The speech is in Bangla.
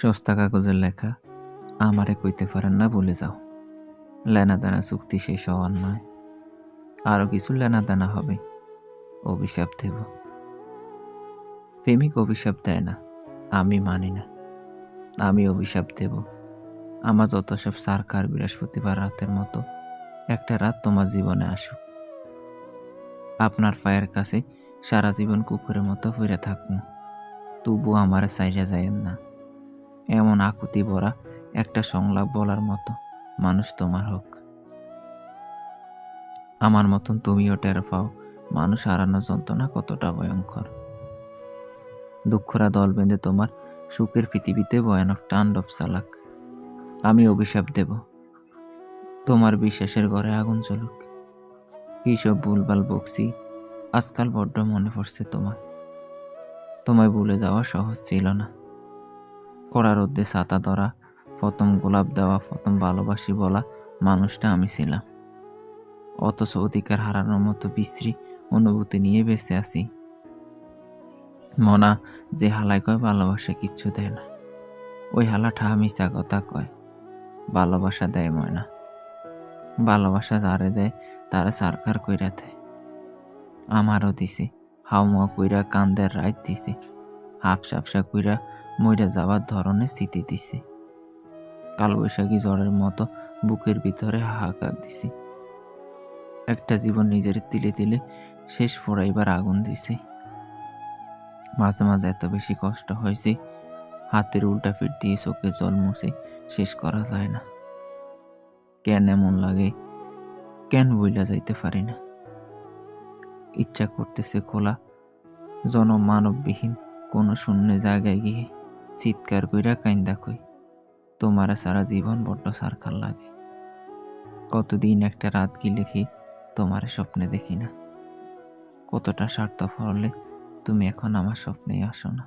সস্তা কাগজের লেখা আমারে কইতে পারেন না বলে যাও। লেনাদেনা চুক্তি শেষ হওয়ার নয়, আরো কিছু লেনাদেনা হবে। অভিশাপ দেব। প্রেমিক অভিশাপ দেয় না, আমি মানি না। আমি অভিশাপ দেব। আমার যত সব সারকার বৃহস্পতিবার রাতের মতো একটা রাত তোমার জীবনে আসুক। আপনার পায়ের কাছে সারা জীবন কুকুরের মতো ফিরে থাকবো, তবু আমারে চাইলে যায়েন না। এমন আকুতি ভরা একটা সংলাপ বলার মতো মানুষ তোমার হোক। আমার মতন তুমিও টের পাও মানুষ হারানোর যন্ত্রণা কতটা ভয়ঙ্কর। দুঃখরা দল বেঁধে তোমার সুখের পৃথিবীতে ভয়ানক তাণ্ডব চালাক। আমি অভিশাপ দেব, তোমার বিশ্বাসের ঘরে আগুন জ্বলুক। কি সব ভুলভাল বকছি, আজকাল বড্ড মনে পড়ছে তোমার। তোমায় ভুলে যাওয়া সহজ ছিল না। কড়া রোদ্দে ছাতা ধরা, প্রথম গোলাপ দেওয়া, প্রথম ভালোবাসি বলা মানুষটা আমি ছিলাম। অথচ অধিকার হারানোর মতো বিশ্রী অনুভূতি নিয়ে বেঁচে আছি। মনা যে হালায় কয় ভালোবাসা কিচ্ছু দেয় না, ওই হালাটা মিছা কথা কয়। ভালোবাসা দেয় ময়না। ভালোবাসা যারে দেয় তারা সারকার কইরা দেয়। আমারও দিছে, হাউমাউ কইরা কান্দের রাত দিছে, হাফসাফসা কইরা মইরা যাওয়ার ধরনের স্মৃতি দিছে। কালবৈশাখী ঝড়ের মতো বুকের ভিতরে হাহাকার দিছে। একটা জীবন নিজের তিলে তিলে শেষ ফোড়াইবার আগুন দিছে। মাঝে মাঝে এত বেশি কষ্ট হয়েছে, হাতের উল্টা ফিট দিয়ে চোখে জল মুছে শেষ করা যায় না। কেন এমন লাগে, কেন বইলা যাইতে পারি না। ইচ্ছা করতেছে খোলা জনমানববিহীন কোনো শূন্য জায়গায় গিয়ে চিৎকার কইরা কাইন্দা কই, তোমারা সারা জীবন বড্ড সারখার লাগে। কতদিন একটা রাত কি লিখি তোমার স্বপ্নে দেখি না। কতটা স্বার্থপর হলে তুমি এখন আমার স্বপ্নেই আসো না।